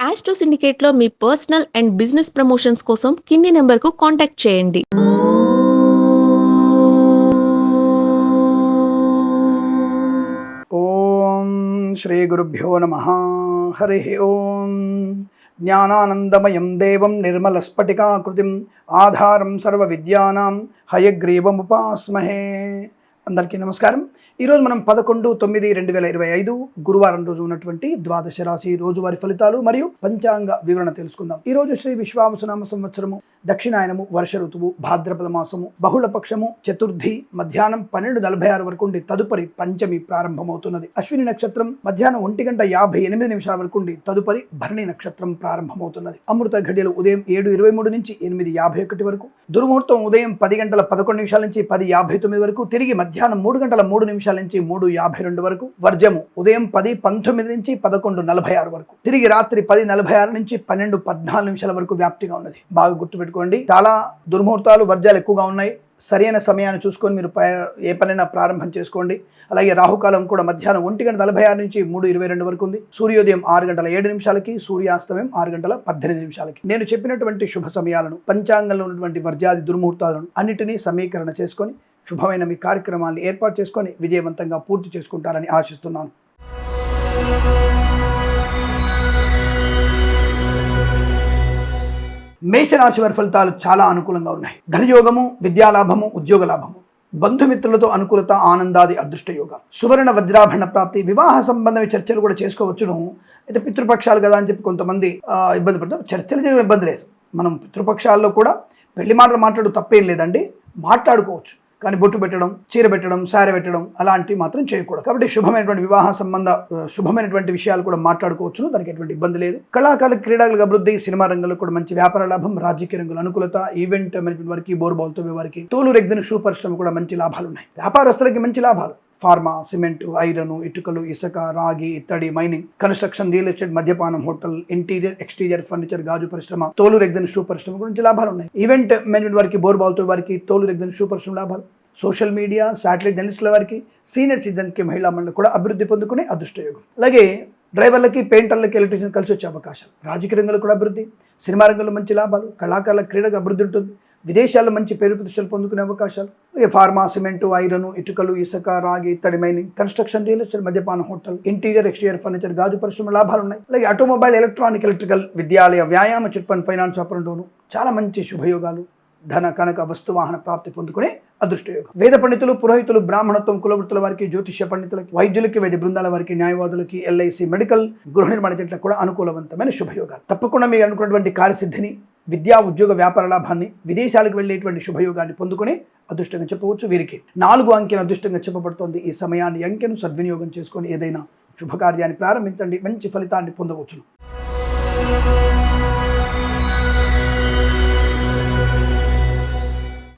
Astro సిండికేట్లో మీ personal and business promotions కోసం కింది నెంబర్కు కాంటాక్ట్ చేయండి. ఓం శ్రీ గురుభ్యో నమ. హరి ఓం. జ్ఞానానందమయం దేవం నిర్మలస్ఫటికాకృతిం ఆధారం సర్వ విద్యానాం హయగ్రీవముపాస్మహే. అందరికీ నమస్కారం. ఈరోజు మనం 11/9/2025 గురువారం రోజు ఉన్నటువంటి ద్వాదశ రాశి రోజువారి ఫలితాలు మరియు పంచాంగ వివరణ తెలుసుకుందాం. ఈ రోజు శ్రీ విశ్వావసునామ సంవత్సరము, దక్షిణాయనము, వర్ష ఋతువు, భాద్రపద మాసము, బహుళ పక్షము, చతుర్థి మధ్యాహ్నం 12:46 వరకు ఉండి తదుపరి పంచమి ప్రారంభమవుతున్నది. అశ్విని నక్షత్రం మధ్యాహ్నం 1:58 వరకు ఉండి తదుపరి భరణి నక్షత్రం ప్రారంభమవుతున్నది. అమృత ఘడియలు ఉదయం 7:23 నుంచి 8:51 వరకు, దుర్ముహూర్తం ఉదయం 10:11 నుంచి 10:59 వరకు, తిరిగి మధ్యాహ్నం 3:03 నుంచి 3:52 వరకు, వర్జము ఉదయం 10:19 నుంచి 11:46 వరకు, తిరిగి రాత్రి 10:46 నుంచి 12:14 వరకు వ్యాప్తిగా ఉన్నది. బాగా గుర్తుపెట్టుకోండి, చాలా దుర్ముహూర్తాలు, వర్జాలు ఎక్కువగా ఉన్నాయి. సరైన సమయాన్ని చూసుకొని మీరు ఏ పనైనా ప్రారంభం చేసుకోండి. అలాగే రాహుకాలం కూడా మధ్యాహ్నం 1:46 నుంచి 3:22 వరకు ఉంది. సూర్యోదయం 6:07, సూర్యాస్తమయం 6:18. నేను చెప్పినటువంటి శుభ సమయాలను, పంచాంగంలో ఉన్నటువంటి వర్జాది దుర్ముహూర్తాలను అన్నిటినీ సమీకరణ చేసుకొని శుభమైన మీ కార్యక్రమాన్ని ఏర్పాటు చేసుకొని విజయవంతంగా పూర్తి చేసుకుంటారని ఆశిస్తున్నాను. మేషరాశి వారి ఫలితాలు చాలా అనుకూలంగా ఉన్నాయి. ధనయోగము, విద్యాలాభము, ఉద్యోగ లాభము, బంధుమిత్రులతో అనుకూలత, ఆనందాది అదృష్ట యోగాలు, సువర్ణ వజ్రాభరణ ప్రాప్తి, వివాహ సంబంధమైన చర్చలు కూడా చేసుకోవచ్చును. అయితే పితృపక్షాలు కదా అని చెప్పి కొంతమంది ఇబ్బంది పడతారు. చర్చలు చేయడం ఇబ్బంది లేదు. మనం పితృపక్షాల్లో కూడా పెళ్లి మాటలు మాట్లాడు తప్పేం లేదండి, మాట్లాడుకోవచ్చు. కానీ బొట్టు పెట్టడం, చీర పెట్టడం, సారె పెట్టడం అలాంటివి మాత్రం చేయకూడదు. కాబట్టి శుభమైనటువంటి వివాహ సంబంధ శుభమైనటువంటి విషయాలు కూడా మాట్లాడుకోవచ్చును, దానికి ఎటువంటి ఇబ్బంది లేదు. కళాకారుల క్రీడలకు అభివృద్ధి, సినిమా రంగంలో కూడా మంచి వ్యాపార లాభం, రాజకీయ రంగంలో అనుకూలత, ఈవెంట్ మేనేజ్మెంట్ వారికి, బోర్బాల్తో వారికి, తోలు రెగ్దిన షూ పరిశ్రమ కూడా మంచి లాభాలు ఉన్నాయి. వ్యాపారస్తులకి మంచి లాభాలు. ఫార్మా, సిమెంట్, ఐరన్, ఇటుకలు, ఇసుక, రాగి, ఇత్తడి, మైనింగ్, కన్స్ట్రక్షన్, రియల్ ఎస్టేట్, మద్యపానం, హోటల్, ఇంటీరియర్, ఎక్స్టీరియర్, ఫర్నిచర్, గాజు పరిశ్రమ, తోలు రెగ్దిన షూ పరిశ్రమ గురించి లాభాలు ఉన్నాయి. ఈవెంట్ మేనేజ్మెంట్ వారికి, బోర్బాల్తో వారికి, తోలు రెగ్దిన షూ పరిశ్రమ లాభాలు. సోషల్ మీడియా, శాటిలైట్ జర్నలిస్టుల వారికి, సీనియర్ సిటిజన్కి, మహిళా మండలి కూడా అభివృద్ధి పొందుకునే అదృష్టయోగం. అలాగే డ్రైవర్లకి, పెయింటర్లకి, ఎలక్ట్రీషియన్ కలిసి వచ్చే అవకాశాలు. రాజకీయ రంగంలో కూడా అభివృద్ధి, సినిమా రంగంలో మంచి లాభాలు, కళాకారుల క్రీడకు అభివృద్ధి ఉంటుంది. విదేశాల్లో మంచి పేరు ప్రతిష్టలు పొందుకునే అవకాశాలు. ఫార్మా, సిమెంట్, ఐరన్, ఇటుకలు, ఇసుక, రాగి, ఇత్తడి, మైనింగ్, కన్స్ట్రక్షన్, రియల్ ఎస్టేట్, మద్యపానం, హోటల్, ఇంటీరియర్, ఎక్స్టీరియర్, ఫర్నిచర్, గాజు పరిశ్రమ లాభాలు ఉన్నాయి. అలాగే ఆటోమొబైల్, ఎలక్ట్రానిక్, ఎలక్ట్రికల్, విద్యాలయ, వ్యాయామ, చిట్ ఫండ్, ఫైనాన్స్ వ్యాపారంలోను చాలా మంచి శుభయోగాలు, ధన, కనక, వస్తు, వాహన ప్రాప్తి పొందుకునే అదృష్టయోగం. వేద పండితులు, పురోహితులు, బ్రాహ్మణత్వం, కులవృత్తుల వారికి, జ్యోతిష్య పండితులకి, వైద్యులకి, వైద్య బృందాల వారికి, న్యాయవాదులకి, ఎల్ఐసి, మెడికల్, గృహ నిర్మాణ జట్లకు కూడా అనుకూలవంతమైన శుభయోగాలు. తప్పకుండా మీరు అనుకున్నటువంటి కార్యసిద్ధిని, విద్యా, ఉద్యోగ, వ్యాపార లాభాన్ని, విదేశాలకు వెళ్ళేటువంటి శుభయోగాన్ని పొందుకుని అదృష్టంగా చెప్పవచ్చు. వీరికి 4 అంకెను అదృష్టంగా చెప్పబడుతోంది. ఈ సమయాన్ని, అంకెను సద్వినియోగం చేసుకొని ఏదైనా శుభకార్యాన్ని ప్రారంభించండి, మంచి ఫలితాన్ని పొందవచ్చును.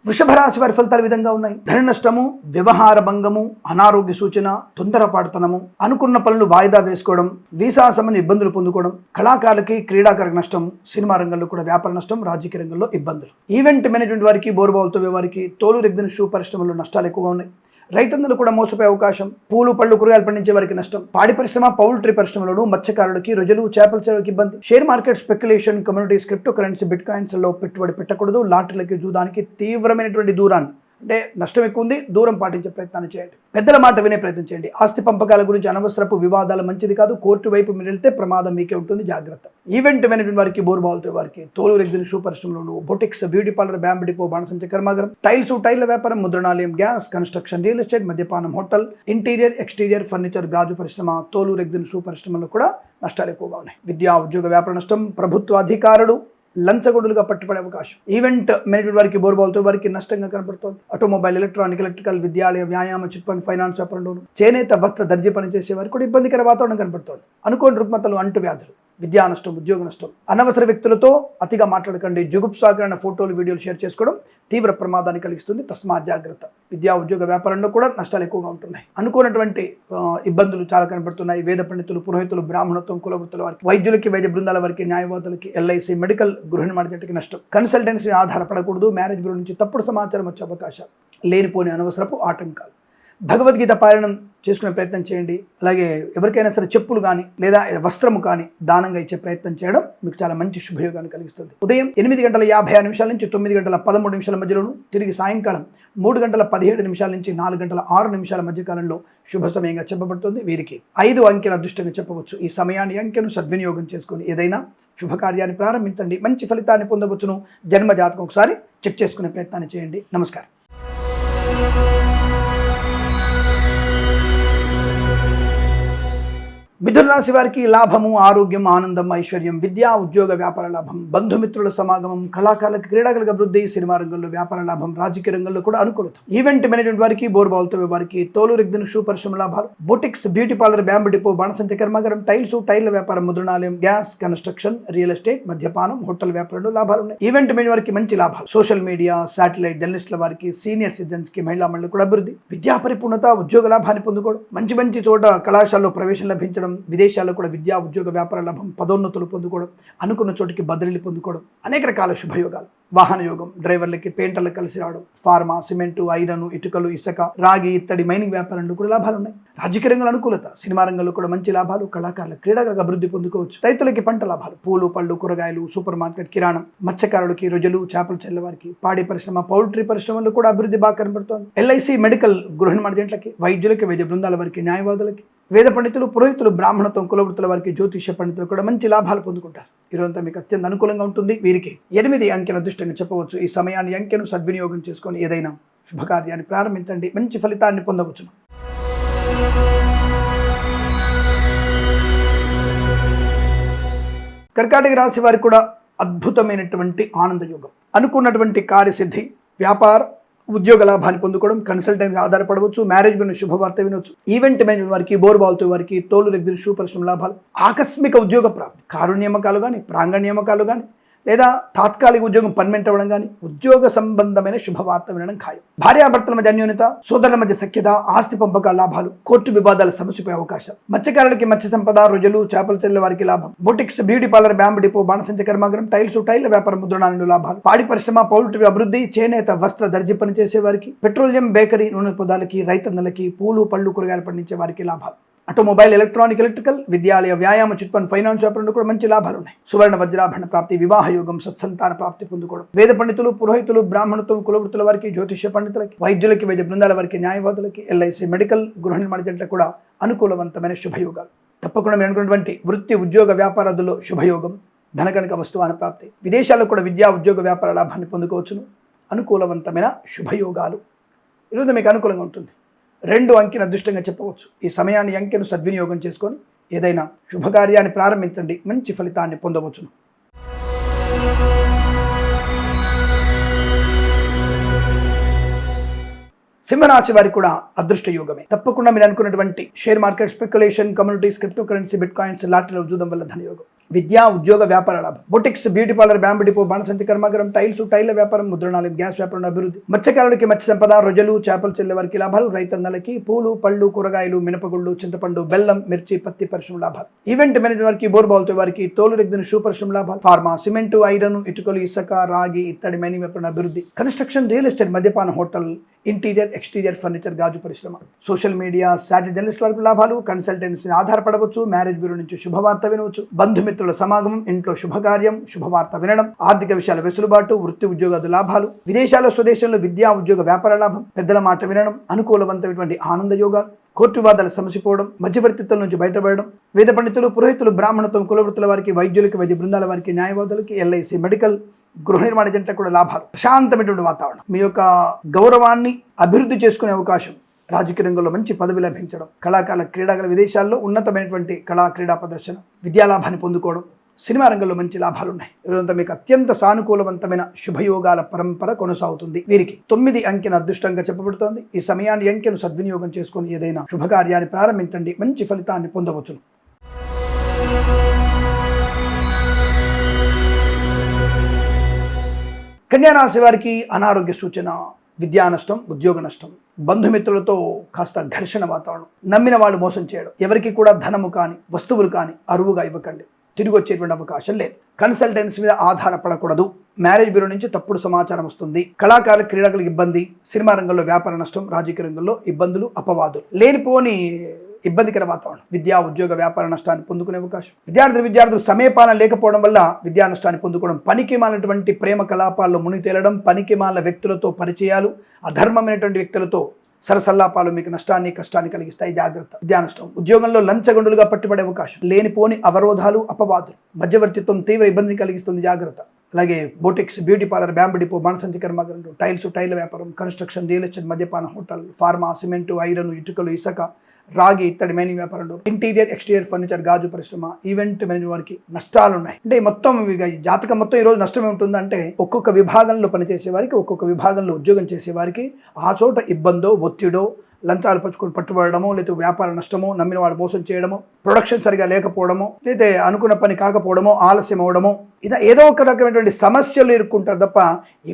వృషభ రాశి వారి ఫలితాలు విధంగా ఉన్నాయి. ధన నష్టము, వ్యవహార భంగము, అనారోగ్య సూచన, తొందరపాటుతనము, అనుకున్న పనులు వాయిదా వేసుకోవడం, వీసా సంబంధించిన ఇబ్బందులు పొందుకోవడం, కళాకారులకి, క్రీడాకారులకు నష్టం, సినిమా రంగంలో కూడా వ్యాపార నష్టం, రాజకీయ రంగంలో ఇబ్బందులు. ఈవెంట్ మేనేజ్మెంట్ వారికి, బోర్బాల్తో వారికి, తోలు రెగ్దిన షూ పరిశ్రమలో నష్టాలు ఎక్కువగా ఉన్నాయి. రైతన్నలు కూడా మోసపోయే అవకాశం. పూలు, పళ్ళు, కూరగాయలు పండించే వారికి నష్టం. పాడి పరిశ్రమ, పౌల్ట్రీ పరిశ్రమలోను, మత్స్యకారులకి, రొయ్యలు, చేపల చెరువుకి ఇబ్బంది. Share market, speculation, communities, cryptocurrency, bit coins లో పెట్టుబడి పెట్టకూడదు. లాటరీలకి, జూదానికి తీవ్రమైనటువంటి దూరాన్ని, అంటే నష్టం ఎక్కువ ఉంది, దూరం పాటించే ప్రయత్నాన్ని చేయండి. పెద్దల మాట వినే ప్రయత్నం చేయండి. ఆస్తి పంపకాల గురించి అనవసరపు వివాదాలు మంచిది కాదు. కోర్టు వైపు మీరు వెళ్తే ప్రమాదం మీకే ఉంటుంది, జాగ్రత్త. ఈవెంట్ మేనేజ్మెంట్ వారికి, బోర్బాల్తో వారికి, తోలు రెగ్దిన షూ పరిశ్రమలోను, boutiques, beauty parlour, bamboo depot, బాణసంచ కర్మాగారం, టైల్స్, టైర్ల వ్యాపారం, ముద్రణాలయం, గ్యాస్, కన్స్ట్రక్షన్, రియల్ ఎస్టేట్, మద్యపానం, హోటల్, ఇంటీరియర్, ఎక్స్టీరియర్, ఫర్నిచర్, గాజు పరిశ్రమ, తోలు రెగ్దిన షూ పరిశ్రమలో కూడా నష్టాలు ఎక్కువగా ఉన్నాయి. విద్యా, ఉద్యోగ, వ్యాపార నష్టం, ప్రభుత్వ అధికారులు లంచగొండులుగా పట్టుబడే అవకాశం. ఈవెంట్ మేనేజ్మెంట్ వారికి, బోర్బాల్తో వారికి నష్టంగా కనబడుతోంది. ఆటోమొబైల్, ఎలక్ట్రానిక్, ఎలక్ట్రికల్, విద్యాలయ, వ్యాయామ, చిట్ ఫండ్, ఫైనాన్స్ వ్యాపారంలోను, చేనేత, వస్త్ర, దర్జీ పనిచేసే వారికి కూడా ఇబ్బందికర వాతావరణం కనబడుతోంది. అనుకోని రుగ్మతలు, అంటు వ్యాధులు, విద్యా నష్టం, ఉద్యోగ నష్టం. అనవసర వ్యక్తులతో అతిగా మాట్లాడకండి. జుగుప్సాకరణ ఫోటోలు, వీడియోలు షేర్ చేసుకోవడం తీవ్ర ప్రమాదాన్ని కలిగిస్తుంది, తస్మాత్ జాగ్రత్త. విద్యా, ఉద్యోగ, వ్యాపారంలో కూడా నష్టాలు ఎక్కువగా ఉంటున్నాయి. అనుకోనటువంటి ఇబ్బందులు చాలా కనబడుతున్నాయి. వేద పండితులు, పురోహితులు, బ్రాహ్మణత్వం, కులవృత్తుల వారికి, వైద్యులకి, వైద్య బృందాల వారికి, న్యాయవాదులకి, ఎల్ఐసి, మెడికల్, గృహ నిర్మాణ జట్టుకి నష్టం. కన్సల్టెన్సీ ఆధారపడకూడదు. మ్యారేజ్ బ్యూరో నుంచి తప్పుడు సమాచారం వచ్చే అవకాశాలు. లేనిపోని అనవసరపు ఆటంకాలు. భగవద్గీత పారాయణం చేసుకునే ప్రయత్నం చేయండి. అలాగే ఎవరికైనా సరే చెప్పులు కానీ లేదా వస్త్రము కానీ దానంగా ఇచ్చే ప్రయత్నం చేయడం మీకు చాలా మంచి శుభయోగాన్ని కలిగిస్తుంది. ఉదయం 8:56 నుంచి 9:13 మధ్యలోను, తిరిగి సాయంకాలం 3:17 నుంచి 4:06 మధ్య కాలంలో శుభ సమయంగా చెప్పబడుతుంది. వీరికి 5 అంకెను అదృష్టంగా చెప్పవచ్చు. ఈ సమయాన్ని అంకెను సద్వినియోగం చేసుకుని ఏదైనా శుభకార్యాన్ని ప్రారంభించండి, మంచి ఫలితాన్ని పొందవచ్చును. జన్మ జాతకం ఒకసారి చెక్ చేసుకునే ప్రయత్నాన్ని చేయండి. నమస్కారం. మిథున రాశి వారికి లాభము, ఆరోగ్యం, ఆనందం, ఐశ్వర్యం, విద్యా, ఉద్యోగ, వ్యాపార లాభం, బంధుమిత్రుల సమాగమం, కళాకారులకు, క్రీడాకారులకు అభివృద్ధి, సినిమా రంగంలో వ్యాపార లాభం, రాజకీయ రంగంలో కూడా అనుకూలత. ఈవెంట్ మేనేజ్మెంట్ వారికి, బోర్బావులతో వారికి, తోలు రెగ్దిన షూ పరిశ్రమ లాభాలు, boutiques, beauty parlour, bamboo depot, బాణసంచ కర్మాగారం, టైల్ల వ్యాపారం, ముద్రణాలయం, గ్యాస్, కన్స్ట్రక్షన్, రియల్ ఎస్టేట్, మద్యపానం, హోటల్ వ్యాపారంలో లాభాలు ఉన్నాయి. ఈవెంట్ మేనేజ్ వారికి మంచి లాభాలు. సోషల్ మీడియా, శాటిలైట్, జర్నలిస్టుల వారికి, సీనియర్ సిటిజన్స్ కి, మహిళా మండలి కూడా అభివృద్ధి. విద్యా పరిపూర్ణత, ఉద్యోగ లాభాన్ని పొందుకోవడం, మంచి మంచి చోట కళాశాలలో ప్రవేశం లభించడం, విదేశాల్లో కూడా విద్యా, ఉద్యోగ, వ్యాపార లాభం, పదోన్నతులు పొందుకోవడం, అనుకున్న చోటికి బదిలీలు పొందుకోవడం, అనేక రకాల శుభయోగాలు. వాహన యోగం, డ్రైవర్లకి, పెయింటర్లకు కలిసి రావడం, ఫార్మా, సిమెంటు, ఐరన్, ఇటుకలు, ఇసుక, రాగి, ఇత్తడి, మైనింగ్ వ్యాపారంలో కూడా లాభాలు ఉన్నాయి. రాజకీయ రంగంలో అనుకూలత, సినిమా రంగంలో కూడా మంచి లాభాలు, కళాకారుల, క్రీడాకారులకు అభివృద్ధి పొందుకోవచ్చు. రైతులకి పంట లాభాలు, పూలు, పళ్ళు, కూరగాయలు, సూపర్ మార్కెట్, కిరాణం, మత్స్యకారులకి, రొయ్యలు, చేపలు చెల్లవారికి, పాడి పరిశ్రమ, పౌల్ట్రీ పరిశ్రమలో కూడా అభివృద్ధి బాగా కనబడుతోంది. ఎల్ఐసి, మెడికల్, గృహ నిర్మాణాలకి, వైద్యులకి, వైద్య బృందాల వారికి, న్యాయవాదులకి, వేద పండితులు, పురోహితులు, బ్రాహ్మణత్వం, కులవృత్తుల వారికి, జ్యోతిష పండితులు కూడా మంచి లాభాలు పొందుకుంటారు. ఈరోజంతా మీకు అత్యంత అనుకూలంగా ఉంటుంది. వీరికి 8 అంకెను అదృష్టంగా చెప్పవచ్చు. ఈ సమయాన్ని అంకెను సద్వినియోగం చేసుకొని ఏదైనా శుభకార్యాన్ని ప్రారంభించండి, మంచి ఫలితాన్ని పొందవచ్చును. కర్కాటక రాశి వారికి కూడా అద్భుతమైనటువంటి ఆనంద యోగం, అనుకున్నటువంటి కార్యసిద్ధి, వ్యాపార, ఉద్యోగ లాభాన్ని పొందుకోవడం, కన్సల్టెన్సీ ఆధారపడవచ్చు, మ్యారేజ్ బిన్న శుభవార్త వినవచ్చు. ఈవెంట్ మేనేజ్మెంట్ వారికి, బోర్బాల్తో వారికి, తోలు రెగ్దిన షూ పరిశ్రమ లాభాలు, ఆకస్మిక ఉద్యోగ ప్రాప్తి, కారు నియామకాలు కానీ, ప్రాంగణ నియామకాలు కానీ, లేదా తాత్కాలిక ఉద్యోగం పర్మనెంట్ అవ్వడం కానీ, ఉద్యోగ సంబంధమైన శుభవార్త వినడం ఖాయం. భార్యాభర్తల మధ్య అన్యోన్యత, సోదరుల మధ్య సఖ్యత, ఆస్తి పంపకాల లాభాలు, కోర్టు వివాదాల సమస్యపై అవకాశం, మత్స్యకారులకి మత్స్య సంపద, రొయ్యలు, చేపలు చెల్లె వారికి లాభం, boutiques, beauty parlour, bamboo depot, బాణసంచ కర్మాగారం, టైల్ల వ్యాపారం, ముద్రణాలలో లాభాలు, పాడి పరిశ్రమ, పౌల్ట్రీ అభివృద్ధి, చేనేత, వస్త్ర, దర్జీ పనిచేసే వారికి, పెట్రోలియం, బేకరీ, నూనె పదాలకి, రైతన్నలకి, పూలు, పళ్ళు, కూరగాయలు పండించే వారికి లాభాలు. ఆటోమొబైల్, ఎలక్ట్రానిక్, ఎలక్ట్రికల్, విద్యాలయ, వ్యాయామ, చిట్ ఫండ్, ఫైనాన్స్ వ్యాపారంలో కూడా మంచి లాభాలు ఉన్నాయి. సువర్ణ వజ్రాభరణ ప్రాప్తి, వివాహ యోగం, సత్సంతాన ప్రాప్తి పొందుకోవడం, వేద పండితులు, పురోహితులు, బ్రాహ్మణత్వం, కులవృత్తుల వారికి, జ్యోతిష పండితులకి, వైద్యులకి, వైద్య బృందాల వారికి, న్యాయవాదులకి, ఎల్ఐసి, మెడికల్, గృహ నిర్మాణ జంటలకు కూడా అనుకూలవంతమైన శుభయోగాలు. తప్పకుండా మీరు అనుకున్నటువంటి వృత్తి, ఉద్యోగ, వ్యాపారాదుల్లో శుభయోగం, ధనకనక వస్తువాన ప్రాప్తి, విదేశాల్లో కూడా విద్యా, ఉద్యోగ, వ్యాపార లాభాన్ని పొందుకోవచ్చును. అనుకూలవంతమైన శుభయోగాలు. ఈరోజు మీకు అనుకూలంగా ఉంటుంది. 2 అంకెను అదృష్టంగా చెప్పవచ్చు. ఈ సమయాన్ని అంకెను సద్వినియోగం చేసుకొని ఏదైనా శుభకార్యాన్ని ప్రారంభించండి, మంచి ఫలితాన్ని పొందవచ్చును. సింహరాశి వారికి కూడా అదృష్ట యోగమే. తప్పకుండా మీరు అనుకున్నటువంటి share market, speculation, communities, cryptocurrency, bitcoins, లాటరీలో చూడడం వల్ల ధనయోగం, విద్యా, ఉద్యోగ, వ్యాపార లాభం, boutiques, beauty parlour, bamboo depot, బాణసంచ కర్మాగారం, టైల్ల వ్యాపారం, ముద్రణాలయం, గ్యాస్ వ్యాపారం అభివృద్ధి, మత్స్యకారులకి మత్స్య సంపద, రొయ్యలు, చేపలు చెల్లె వారికి లాభాలు, రైతన్నలకి పూలు, పళ్ళు, కూరగాయలు, మినపగుళ్ళు, చింతపండు, బెల్లం, మిర్చి, పత్తి పరిశ్రమ లాభాలు, ఈవెంట్ మేనేజ్మెంట్ వారికి, బోర్బాల్తో వారికి, తోలు రెగ్దిన షూ పరిశ్రమ లాభాలు, ఫార్మా, సిమెంటు, ఐరన్, ఇటుకలు, ఇసుక, రాగి, ఇత్తడి, మైనింగ్ వ్యాపారం అభివృద్ధి, కన్స్ట్రక్షన్, రియల్ ఎస్టేట్, మద్యపాన, హోటల్, ఇంటీరియర్, ఎక్స్టీరియర్ ఫర్నిచర్, గాజు పరిశ్రమ, సోషల్ మీడియా, శాటిలైట్, జర్నలిస్ట్ వారికి లాభాలు, కన్సల్టెన్సీ ఆధారపడవచ్చు, మ్యారేజ్ బ్యూరో నుంచి శుభవార్త వినవచ్చు, బంధుమిత్రుల సమాగమం, ఇంట్లో శుభకార్యం, శుభవార్త వినడం, ఆర్థిక విషయాల వెసులుబాటు, వృత్తి, ఉద్యోగాది లాభాలు, విదేశాల్లో, స్వదేశంలో విద్యా, ఉద్యోగ, వ్యాపార లాభం, పెద్దల మాట వినడం, అనుకూలవంతమైనటువంటి ఆనంద యోగాలు, కోర్టు వివాదాలు సమసిపోవడం, మధ్యవర్తిత్వం నుంచి బయటపడడం, వేద పండితులు, పురోహితులు, బ్రాహ్మణత్వం, కులవృత్తుల వారికి, వైద్యులకి, వైద్య బృందాల వారికి, న్యాయవాదులకి, ఎల్ఐసి, మెడికల్, గృహ నిర్మాణ జంటలకు కూడా లాభాలు, ప్రశాంతమైనటువంటి వాతావరణం, మీ యొక్క గౌరవాన్ని అభివృద్ధి చేసుకునే అవకాశం, రాజకీయ రంగంలో మంచి పదవి లభించడం, కళాకారుల, క్రీడాకారుల, విదేశాల్లో ఉన్నతమైనటువంటి కళా క్రీడా ప్రదర్శన, విద్యాలాభాన్ని పొందుకోవడం, సినిమా రంగంలో మంచి లాభాలు ఉన్నాయి. ఈరోజంతా మీకు అత్యంత సానుకూలవంతమైన శుభయోగాల పరంపర కొనసాగుతుంది. వీరికి 9 అంకెను అదృష్టంగా చెప్పబడుతోంది. ఈ సమయాన్ని అంకెను సద్వినియోగం చేసుకొని ఏదైనా శుభకార్యాన్ని ప్రారంభించండి, మంచి ఫలితాన్ని పొందవచ్చును. కన్యా రాశి వారికి అనారోగ్య సూచన, విద్యా నష్టం, ఉద్యోగ నష్టం, బంధుమిత్రులతో కాస్త ఘర్షణ వాతావరణం, నమ్మిన వాళ్ళు మోసం చేయడం, ఎవరికి కూడా ధనము కానీ వస్తువులు కానీ అరువుగా ఇవ్వకండి. తిరిగి వచ్చేటువంటి అవకాశం లేదు. కన్సల్టెన్సీ మీద ఆధారపడకూడదు. మ్యారేజ్ బ్యూరో నుంచి తప్పుడు సమాచారం వస్తుంది. కళాకారులు, క్రీడాకులకు ఇబ్బంది, సినిమా రంగంలో వ్యాపార నష్టం, రాజకీయ రంగంలో ఇబ్బందులు, అపవాదులు, లేనిపోని ఇబ్బందికర వాతావరణం, విద్యా ఉద్యోగ వ్యాపార నష్టాన్ని పొందుకునే అవకాశం, విద్యార్థులు సమయపాలన లేకపోవడం వల్ల విద్యా నష్టాన్ని పొందుకోవడం, పనికిమాలినటువంటి ప్రేమ కలాపాల్లో మునిగి తేలడం, పనికిమాలిన వ్యక్తులతో పరిచయాలు, అధర్మమైనటువంటి వ్యక్తులతో సరసల్లాపాలు మీకు నష్టాన్ని, కష్టాన్ని కలిగిస్తాయి. జాగ్రత్త. విద్యా నష్టం, ఉద్యోగంలో లంచగొండులుగా పట్టుబడే అవకాశం, లేనిపోని అవరోధాలు, అపవాదులు, మధ్యవర్తిత్వం తీవ్ర ఇబ్బంది కలిగిస్తుంది. జాగ్రత్త. అలాగే boutiques, beauty parlour, bamboo depot, బాణసంచి కర్మాగారం, టైల వ్యాపారం, కన్స్ట్రక్షన్, రియల్ ఎస్టేట్, మద్యపాన, హోటల్, ఫార్మా, సిమెంటు, ఐరన్, ఇటుకలు, ఇసుక, రాగి, ఇత్తడి మైనింగ్ వ్యాపారంలో, ఇంటీరియర్, ఎక్స్టీరియర్ ఫర్నిచర్, గాజు పరిశ్రమ, ఈవెంట్ మేనేజ్మెంట్ వారికి నష్టాలు ఉన్నాయి. అంటే మొత్తం జాతకం మొత్తం ఈరోజు నష్టం ఏముంటుందంటే ఒక్కొక్క విభాగంలో పనిచేసే వారికి, ఒక్కొక్క విభాగంలో ఉద్యోగం చేసే వారికి ఆ చోట ఇబ్బందో, ఒత్తిడో, లంచాలు పంచుకొని పట్టుబడమో, లేదా వ్యాపార నష్టమో, నమ్మిన వాడు మోసం చేయడమో, ప్రొడక్షన్ సరిగా లేకపోవడమో, లేదా అనుకున్న పని కాకపోవడమో, ఆలస్యం అవడమో, ఏదో ఒక రకమైనటువంటి సమస్యలు ఇరుక్కుంటారు తప్ప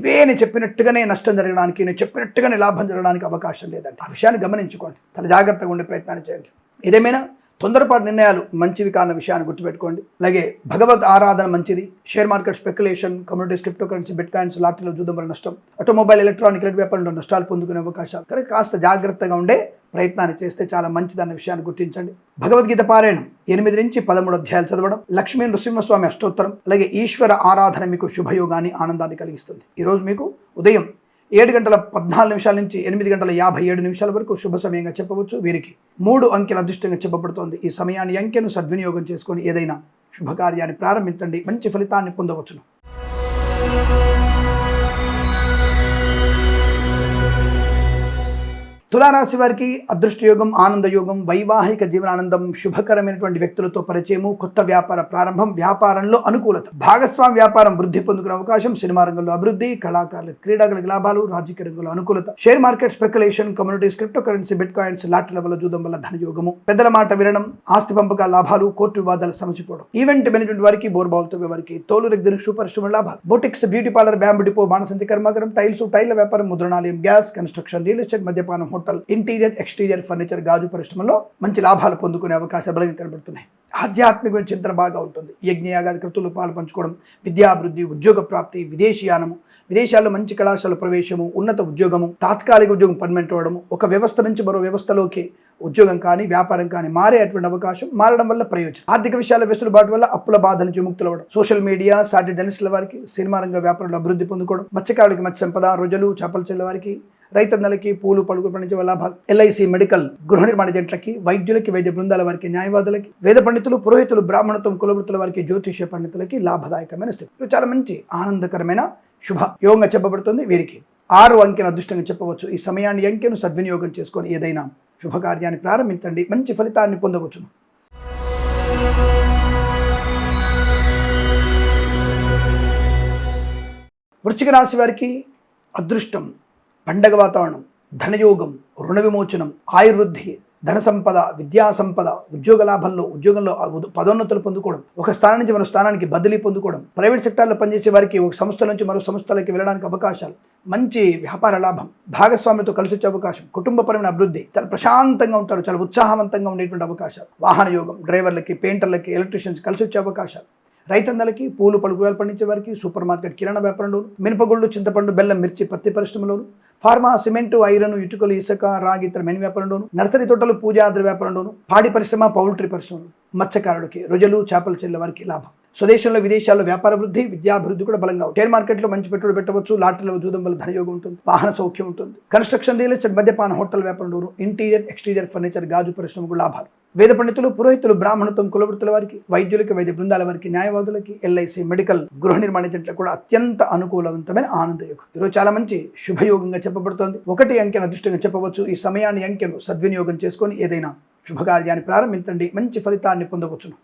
నేను చెప్పినట్టుగానే నష్టం జరగడానికి, నేను చెప్పినట్టుగానే లాభం జరగడానికి అవకాశం లేదండి. ఆ విషయాన్ని గమనించుకోండి. చాలా జాగ్రత్తగా ఉండే ప్రయత్నాన్ని చేయండి. ఏదేమైనా తొందరపాటు నిర్ణయాలు మంచివి కాన్న విషయాన్ని గుర్తుపెట్టుకోండి. అలాగే భగవద్ ఆరాధన మంచిది. Share market, speculation, communities, cryptocurrency, bitcoins, లాటరీలో జూదం వల్ల నష్టం, ఆటోమొబైల్, ఎలక్ట్రానిక్ వ్యాపారంలో నష్టాలు పొందుకునే అవకాశాలు. కానీ కాస్త జాగ్రత్తగా ఉండే ప్రయత్నాన్ని చేస్తే చాలా మంచిదన్న విషయాన్ని గుర్తించండి. భగవద్గీత పారాయణం 8 నుంచి 13 అధ్యాయాలు చదవడం, లక్ష్మీ నృసింహస్వామి అష్టోత్తరం, అలాగే ఈశ్వర ఆరాధన మీకు శుభయోగాన్ని, ఆనందాన్ని కలిగిస్తుంది. ఈరోజు మీకు ఉదయం 7:14 నుంచి 8:57 వరకు శుభ సమయంగా చెప్పవచ్చు. వీరికి 3 అంకెల అదృష్టంగా చెప్పబడుతోంది. ఈ సమయాన్ని, అంకెను సద్వినియోగం చేసుకొని ఏదైనా శుభకార్యాన్ని ప్రారంభించండి. మంచి ఫలితాన్ని పొందవచ్చును. తులారాశి వారికి అదృష్టయోగం, ఆనందయోగం, వైవాహిక జీవనానందం, శుభకరమైనటువంటి వ్యక్తులతో పరిచయము, కొత్త వ్యాపార ప్రారంభం, వ్యాపారంలో అనుకూలత, భాగస్వామి వ్యాపారం వృద్ధి పొందుకునే అవకాశం, సినిమా రంగంలో అభివృద్ధి, కళాకారులకు, క్రీడాకులకు లాభాలు, రాజకీయ రంగంలో అనుకూలత, share market, speculation, communities, cryptocurrency, bitcoins, లాటరీల వల్ల, జూదం వల్ల ధనయోగము, పెద్దల మాట వినడం, ఆస్తి పంపకాల లాభాలు, కోర్టు వివాదాలు సమసిపోవడం, ఈవెంట్ మేనేజ్మెంట్ వారికి, బోర్బావులతో వారికి, తోలు రెగ్గిన పరిశ్రమ లాభాలు, boutiques, beauty parlour, bamboo depot, బాణసంచి కర్మాగారం, టైల వ్యాపారం, ముద్రణాలయం, గ్యాస్, కన్స్ట్రక్షన్, రియల్ ఎస్టేట్, మద్యపానం, హోటల్, ఇంటీరియర్, ఎక్స్టీరియర్ ఫర్నిచర్, గాజు పరిశ్రమలో మంచి లాభాలు పొందుకునే అవకాశాలు బలంగా కనబడుతున్నాయి. ఆధ్యాత్మికమైన చింతన బాగా ఉంటుంది. యజ్ఞయాగాది కృతులు పాలు పంచుకోవడం, విద్యాభివృద్ధి, ఉద్యోగ ప్రాప్తి, విదేశీయానము, విదేశాల్లో మంచి కళాశాల ప్రవేశము, ఉన్నత ఉద్యోగము, తాత్కాలిక ఉద్యోగం పర్మనెంట్ అవ్వడము, ఒక వ్యవస్థ నుంచి మరో వ్యవస్థలోకి ఉద్యోగం కానీ వ్యాపారం కానీ మారేటువంటి అవకాశం, మారడం వల్ల ప్రయోజనం, ఆర్థిక విషయాల వెసులుబాటు వల్ల అప్పుల బాధ నుంచి విముక్తులు అవ్వడం, సోషల్ మీడియా, సాటి జర్నలిస్టుల వారికి సినిమా రంగ వ్యాపారంలో అభివృద్ధి పొందుకోవడం, మత్స్యకారులకి మత్స్య సంపద, రొయ్యలు, చేపల చెల్ల వారికి, రైతన్నలకి పూలు పలుకులు పండించే లాభాలు, ఎల్ఐసి, మెడికల్, గృహ నిర్మాణ జంట్లకి, వైద్యులకి, వైద్య బృందాల వారికి, న్యాయవాదులకి, వేద పండితులు, పురోహితులు, బ్రాహ్మణత్వం, కులవృత్తుల వారికి, జ్యోతిష్య పండితులకి లాభదాయకమైన స్థితి. చాలా మంచి ఆనందకరమైన శుభ యోగంగా చెప్పబడుతుంది. వీరికి 6 అంకెను అదృష్టంగా చెప్పవచ్చు. ఈ సమయాన్ని, అంకెను సద్వినియోగం చేసుకొని ఏదైనా శుభకార్యాన్ని ప్రారంభించండి. మంచి ఫలితాన్ని పొందవచ్చును. వృశ్చిక రాశి వారికి అదృష్టం, పండగ వాతావరణం, ధనయోగం, రుణ విమోచనం, ఆయుర్వృద్ధి, ధన సంపద, విద్యా సంపద, ఉద్యోగంలో పదోన్నతులు పొందుకోవడం, ఒక స్థానం నుంచి మరో స్థానానికి బదిలీ పొందుకోవడం, ప్రైవేట్ సెక్టార్లో పనిచేసే వారికి ఒక సంస్థ నుంచి మరో సంస్థలకి వెళ్ళడానికి అవకాశాలు, మంచి వ్యాపార లాభం, భాగస్వామ్యంతో కలిసి వచ్చే అవకాశం, కుటుంబపరమైన అభివృద్ధి, చాలా ప్రశాంతంగా ఉంటారు, చాలా ఉత్సాహవంతంగా ఉండేటువంటి అవకాశాలు, వాహన యోగం, డ్రైవర్లకి, పెయింటర్లకి, ఎలక్ట్రీషియన్స్ కలిసి వచ్చే అవకాశాలు, రైతన్నలకి, పూలు పలుకురాలు పండించే వారికి, సూపర్ మార్కెట్, కిరాణా వ్యాపారంలోను, మినపగుళ్ళు, చింతపండు, బెల్లం, మిర్చి, పత్తి పరిశ్రమలోను, ఫార్మా, సిమెంటు, ఐరన్, ఇటుకలు, ఇసుక, రాగి, ఇతర మెయిన్ వ్యాపారంలోను, నర్సరీ తోటలు, పూజాద్ర వ్యాపారంలోను, పాడి పరిశ్రమ, పౌల్ట్రీ పరిశ్రమలు, మత్స్యకారులకి, రొయ్యలు, చేపల చెల్ల వారికి లాభం, స్వదేశంలో, విదేశాల్లో వ్యాపార వృద్ధి, విద్యాభివృద్ధి కూడా బలంగా ఉంటుంది. షేర్ మార్కెట్లో మంచి పెట్టుబడి పెట్టవచ్చు. లాటరీలో జూదం వల్ల ధనయోగం ఉంటుంది. వాహన సౌఖ్యం ఉంటుంది. కన్స్ట్రక్షన్, రియల్ ఎస్టేట్, మద్యపాన, హోటల్ వ్యాపారంలోను, ఇంటీరియర్, ఎక్స్టీరియర్ ఫర్నిచర్, గాజు పరిశ్రమకు లాభాలు, వేద పండితులు, పురోహితులు, బ్రాహ్మణత్వం, కులవృత్తుల వారికి, వైద్యులకి, వైద్య బృందాల వారికి, న్యాయవాదులకి, ఎల్ఐసి, మెడికల్, గృహ నిర్మాణ జంట్లకు కూడా అత్యంత అనుకూలవంతమైన ఆనందయోగం. ఈరోజు చాలా మంచి శుభయోగంగా చెప్పబడుతోంది. 1 అంకెను అదృష్టంగా చెప్పవచ్చు. ఈ సమయాన్ని, అంకెను సద్వినియోగం చేసుకొని ఏదైనా శుభకార్యాన్ని ప్రారంభించండి. మంచి ఫలితాన్ని పొందవచ్చును.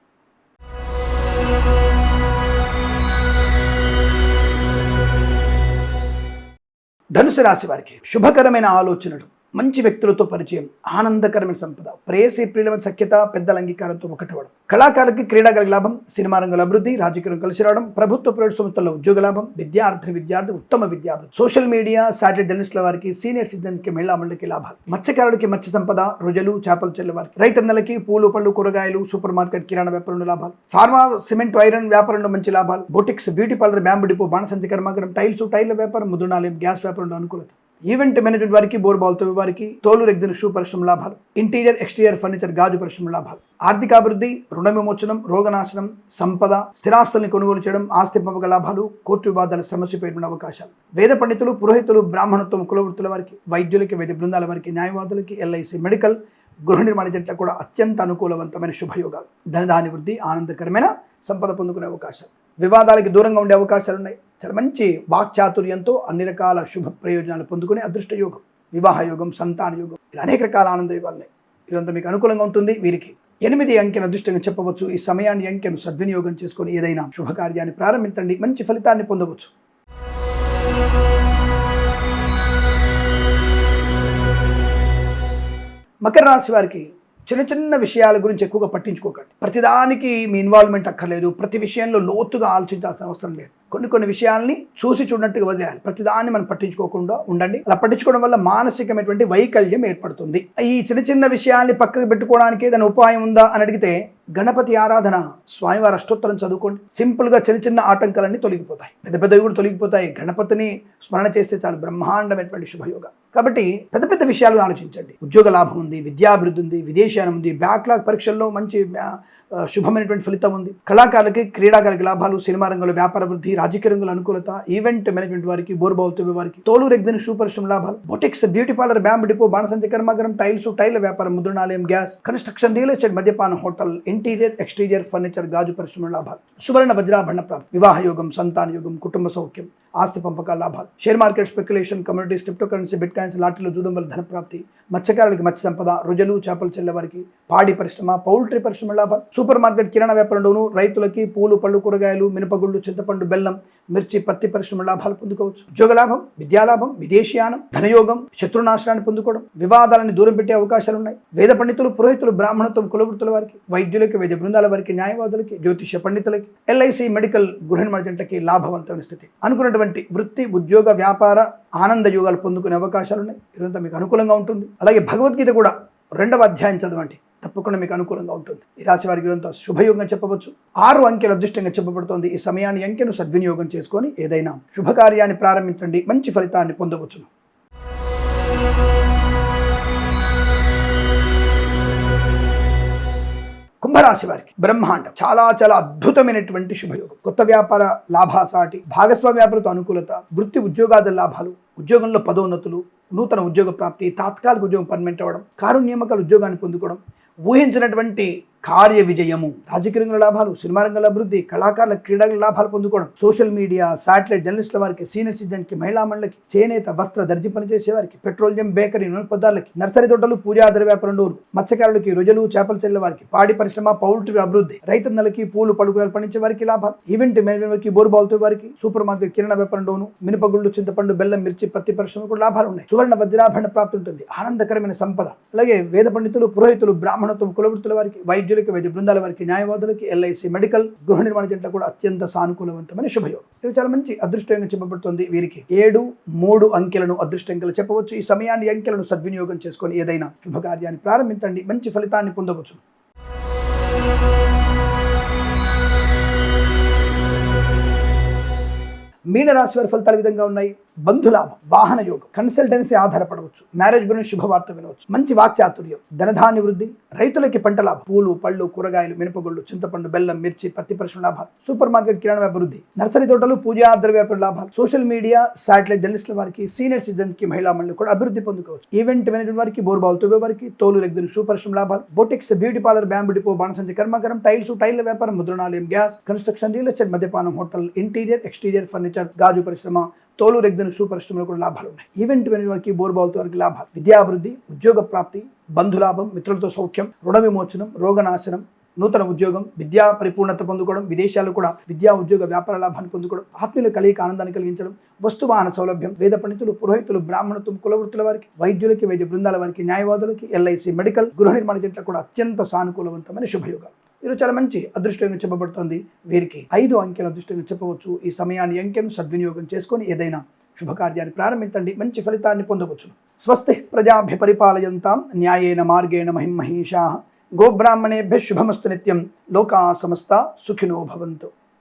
ధనుసు రాశి వారికి శుభకరమైన ఆలోచనలు, మంచి వ్యక్తులతో పరిచయం, ఆనందకరమైన సంపద, ప్రేయసి ప్రియులమైన సఖ్యత, పెద్దల అంగీకారంతో ఒకటవడం, కళాకారులకి క్రీడాకారులకు లాభం, సినిమా రంగంలో అభివృద్ధి, రాజకీయం కలిసి రావడం, ప్రభుత్వ ప్రైవేట్ సంస్థల్లో ఉద్యోగ లాభం, విద్యార్థి ఉత్తమ విద్యార్థి, సోషల్ మీడియా సాటిలైట్ జర్నలిస్టుల వారికి, సీనియర్ సిటిజన్కి, మహిళా మండలికి లాభాలు, మత్స్యకారులకి మత్స్య సంపద, రొయ్యలు చేపలు చెల్లె వారికి, రైతన్నలకి పూలు పళ్ళు కూరగాయలు, సూపర్ మార్కెట్ కిరాణా వ్యాపారంలో లాభాలు, ఫార్మా సిమెంట్ ఐరన్ వ్యాపారంలో మంచి లాభాలు, boutiques beauty parlour bamboo depot బాణసంచి కర్మాగారం టైర్ల వ్యాపారం, ముద్రణాలయం గ్యాస్ వ్యాపారంలో అనుకూలత, ఈవెంట్ మేనేజ్మెంట్ వారికి, బోర్బాల్తో వారికి, తోలు రెగ్దిన షూ పరిశ్రమ లాభాలు, ఇంటీరియర్ ఎక్స్టీరియర్ ఫర్నిచర్ గాజు పరిశ్రమ లాభాలు, ఆర్థికాభివృద్ధి, రుణ విమోచనం, రోగనాశనం, సంపద, స్థిరాస్తుల్ని కొనుగోలు చేయడం, ఆస్తి పంపక లాభాలు, కోర్టు వివాదాల సమస్యపై అవకాశాలు, వేద పండితులు, పురోహితులు, బ్రాహ్మణత్వం, కులవృత్తుల వారికి, వైద్యులకి, వైద్య బృందాల వారికి, న్యాయవాదులకి, ఎల్ఐసి మెడికల్, గృహ నిర్మాణ జట్లకు కూడా అత్యంత అనుకూలవంతమైన శుభయోగాలు, ధనధాని వృద్ధి, ఆనందకరమైన సంపద పొందుకునే అవకాశాలు, వివాదాలకి దూరంగా ఉండే అవకాశాలు ఉన్నాయి. చాలా మంచి వాక్చాతుర్యంతో అన్ని రకాల శుభ ప్రయోజనాలు పొందుకునే అదృష్ట యోగం, వివాహ యోగం, సంతాన యోగం, ఇలా అనేక రకాల ఆనంద యోగాలు ఉన్నాయి. ఇదంతా మీకు అనుకూలంగా ఉంటుంది. వీరికి 8 అంకెను అదృష్టంగా చెప్పవచ్చు. ఈ సమయాన్ని అంకెను సద్వినియోగం చేసుకొని ఏదైనా శుభకార్యాన్ని ప్రారంభించండి, మంచి ఫలితాన్ని పొందవచ్చు. మకర రాశి వారికి చిన్న చిన్న విషయాల గురించి ఎక్కువగా పట్టించుకోకండి. ప్రతిదానికి మీ ఇన్వాల్వ్మెంట్ అక్కర్లేదు. ప్రతి విషయంలో లోతుగా ఆలోచించాల్సిన అవసరం లేదు. కొన్ని విషయాల్ని చూసి చూడనట్టుగా వదిలేయాలి. ప్రతిదాన్ని మనం పట్టించుకోకుండా ఉండండి. అలా పట్టించుకోవడం వల్ల మానసికమైనటువంటి వైకల్యం ఏర్పడుతుంది. ఈ చిన్న విషయాల్ని పక్కకు పెట్టుకోవడానికి ఏదైనా ఉపాయం ఉందా అని అడిగితే గణపతి ఆరాధన, స్వామివారి అష్టోత్తరం చదువుకోండి. సింపుల్గా చిన్న ఆటంకాలన్నీ తొలగిపోతాయి, పెద్దవి కూడా తొలగిపోతాయి. గణపతిని స్మరణ చేస్తే చాలు, బ్రహ్మాండమైనటువంటి శుభయోగ. కాబట్టి పెద్ద విషయాలు ఆలోచించండి. ఉద్యోగ లాభం ఉంది, విద్యాభివృద్ధి ఉంది, విదేశానం ఉంది, బ్యాక్లాగ్ పరీక్షల్లో మంచి శుభమైనటువంటి ఫలితం ఉంది. కళాకారులకి, క్రీడాకారులకి లాభాలు, సినిమా రంగంలో వ్యాపార వృద్ధి, రాజకీయ రంగంలో అనుకూలత, ఈవెంట్ మేనేజ్మెంట్ వారికి, బోర్బావుతో వారికి, తోలు రెగ్దిన షూ పరిశ్రమ లాభాలు, boutiques beauty parlour bamboo depot బాణసంచి కర్మాగారం టైర్ల వ్యాపారం, ముద్రణాలయం గ్యాస్ కన్స్ట్రక్షన్, రియల్ ఎస్టేట్, మద్యపాన హోటల్, ఇంటీరియర్ ఎక్స్టీరియర్ ఫర్నిచర్ గాజు పరిశ్రమ లాభాలు, సువర్ణ వజ్రాభరణ ప్రాప్తి, వివాహ యోగం, సంతాన యోగం, కుటుంబ సౌఖ్యం, ఆస్తి పంపకాల లాభాలు, share market speculation, communities, cryptocurrency, bitcoins, లాటరీలు, జూదం వల్ల ధన ప్రాప్తి, మత్స్యకారులకి మత్స్య సంపద, రొయ్యలు చేపలు చెల్లె వారికి, పాడి పరిశ్రమ, పౌల్ట్రీ పరిశ్రమ లాభాలు, సూపర్ మార్కెట్ కిరాణా వ్యాపారంలోను, రైతులకి పూలు పళ్ళు కూరగాయలు, మినపగుళ్ళు, చింతపండు, బెల్లం, మిర్చి, పత్తి పరిశ్రమ లాభాలు పొందుకోవచ్చు. ఉద్యోగ లాభం, విద్యాలాభం, విదేశీయానం, ధనయోగం, శత్రునాశనాన్ని పొందుకోవడం, వివాదాలను దూరం పెట్టే అవకాశాలు ఉన్నాయి. వేద పండితులు, పురోహితులు, బ్రాహ్మణత్వం, కులవృత్తుల వారికి, వైద్యులకి, వైద్య బృందాల వారికి, న్యాయవాదులకి, జ్యోతిష్య పండితులకి, ఎల్ఐసి మెడికల్, గృహ నిర్మాణ జట్లకి లాభవంతమైన స్థితి. అనుకున్నటువంటి వృత్తి, ఉద్యోగ, వ్యాపార, ఆనంద యోగాలు పొందుకునే అవకాశాలు ఉన్నాయి. ఇదంతా మీకు అనుకూలంగా ఉంటుంది. అలాగే భగవద్గీత కూడా 2వ అధ్యాయం చదవండి, తప్పకుండా మీకు అనుకూలంగా ఉంటుంది. ఈ రాశి వారికి ఇదంతా శుభయోగం చెప్పవచ్చు. 6 అంకెలు అదృష్టంగా చెప్పబడుతోంది. ఈ సమయాన్ని అంకెను సద్వినియోగం చేసుకొని ఏదైనా శుభకార్యాన్ని ప్రారంభించండి, మంచి ఫలితాన్ని పొందవచ్చును. కుంభరాశి వారికి బ్రహ్మాండం, చాలా అద్భుతమైనటువంటి శుభయోగం. కొత్త వ్యాపార లాభాసాటి, భాగస్వామ్య వ్యాపారతో అనుకూలత, వృత్తి ఉద్యోగాల లాభాలు, ఉద్యోగంలో పదోన్నతులు, నూతన ఉద్యోగ ప్రాప్తి, తాత్కాలిక ఉద్యోగం పర్మనెంట్ అవ్వడం, కారు నియామకాల ఉద్యోగాన్ని పొందుకోవడం, ఊహించినటువంటి కార్య విజయము, రాజకీయ రంగంలో లాభాలు, సినిమా రంగంలో అభివృద్ధి, కళాకారుల క్రీడల లాభాలు పొందుకోవడం, సోషల్ మీడియా సాటిలైట్ జర్నలిస్టుల వారికి, సీనియర్ సిటిజన్కి, మహిళా మండలికి, చేనేత వస్త్ర దర్జీ పనిచేసే వారికి, పెట్రోలియం బేకరీ నూనె పదార్థాలకి, నర్సరీ తోటలు, పూజా ద్రవ్య వ్యాపారంలోను, మత్స్యకారులకి, రొయ్యలు చేపలు చెల్లె వారికి, పాడి పరిశ్రమ, పౌల్ట్రీ అభివృద్ధి, రైతన్నలకి, పూలు పడుగులు పండించే వారికి లాభాలు, ఈవెంట్ మేనేజ్మెంట్ వారికి, బోర్బావుతో వారికి, సూపర్ మార్కెట్ కిరాణా వ్యాపారంలోను, మినపగుళ్ళు, చింతపండు, బెల్లం, మిర్చి, పత్తి పరిశ్రమ కూడా లాభాలు ఉన్నాయి. సువర్ణ వజ్రాభరణ ప్రాప్తి ఉంటుంది, ఆనందకరమైన సంపద. అలాగే వేద పండితులు, పురోహితులు, బ్రాహ్మణత్వం, కులవృత్తుల వారికి, వైద్యులకి, వైద్య బృందాల వారికి, న్యాయవాదులకి, ఎల్ఐసి మెడికల్, గృహ నిర్మాణ జట్లకు కూడా అత్యంత సానుకూలవంతమైన శుభయోగం. ఇది చాలా మంచి అదృష్టంగా చెప్పబడుతుంది. వీరికి 7, 3 అంకెలను అదృష్టంగా చెప్పవచ్చు. ఈ సమయాన్ని అంకెలను సద్వినియోగం చేసుకొని ఏదైనా శుభకార్యాన్ని ప్రారంభించండి, మంచి ఫలితాన్ని పొందవచ్చు. మీనరాశి వారి ఫలితాలు విధంగా ఉన్నాయి. బంధులాభం, వాహన యోగం, కన్సల్టెన్సీ ఆధారపడవచ్చు, మ్యారేజ్ గురించి శుభవార్త వినవచ్చు, మంచి వాక్చాతుర్యం, ధనధాన్య వృద్ధి, రైతులకి పంట లాభం, పూలు పళ్ళు కూరగాయలు, మినపగుళ్ళు, చింతపండు, బెల్లం, మిర్చి, పత్తి పరిశ్రమ లాభాలు, సూపర్ మార్కెట్ కిరాణా అభివృద్ధి, నర్సరీ తోటలు, పూజా ద్రవ్య వ్యాపార లాభాలు, సోషల్ మీడియా సాటిలైట్ జర్నలిస్టుల వారికి, సీనియర్ సిటిజన్కి, మహిళా మండలి కూడా అభివృద్ధి పొందుకోవచ్చు. ఈవెంట్ మేనేజ్మెంట్ వారికి, బోర్బావుతో వారికి, తోలు రెగ్దిన షూ పరిశ్రమ లాభాలు, boutiques beauty parlour bamboo depot బాణసంచి కర్మాగారం టైర్ల వ్యాపారం, ముద్రణాలయం గ్యాస్ కన్స్ట్రక్షన్, రియల్ ఎస్టేట్, మద్యపానం హోటల్, ఇంటీరియర్ ఎక్స్టీరియర్ ఫర్నిచర్ గాజు పరిశ్రమ, తోలు రెగ్దిన షూ పరిశ్రమలో కూడా లాభాలు ఉన్నాయి. ఈవెంట్ మేనేజ్మెంట్ వారికి, బోర్బావుతో వారికి లాభాలు, విద్యాభివృద్ధి, ఉద్యోగ ప్రాప్తి, బంధులాభం, మిత్రులతో సౌఖ్యం, రుణ విమోచనం, రోగనాశనం, నూతన ఉద్యోగం, విద్యా పరిపూర్ణత పొందుకోవడం, విదేశాలు కూడా విద్యా ఉద్యోగ వ్యాపార లాభాన్ని పొందుకోవడం, ఆత్మీయుల కలియిక ఆనందాన్ని కలిగించడం, వస్తువాహన సౌలభ్యం, వేద పండితులు, పురోహితులు, బ్రాహ్మణత్వం, కులవృత్తుల వారికి, వైద్యులకి, వైద్య బృందాల వారికి, న్యాయవాదులకి, ఎల్ఐసి, మెడికల్, గృహ నిర్మాణ జట్లకు కూడా అత్యంత సానుకూలవంతమైన శుభయోగం. వీరు చాలా మంచి అదృష్టంగా చెప్పబడుతోంది. వీరికి 5 అంకెల అదృష్టంగా చెప్పవచ్చు. ఈ సమయాన్ని అంకెను సద్వినియోగం చేసుకొని ఏదైనా శుభకార్యాన్ని ప్రారంభించండి, మంచి ఫలితాన్ని పొందవచ్చు. స్వస్తి ప్రజాభ్య పరిపాలయంతాం న్యాయేన మార్గేణ మహిమహీషాః. గోబ్రాహ్మణేభ్యः శుభమస్తు నిత్యం. లోకా సమస్తా సుఖినో భవంతు.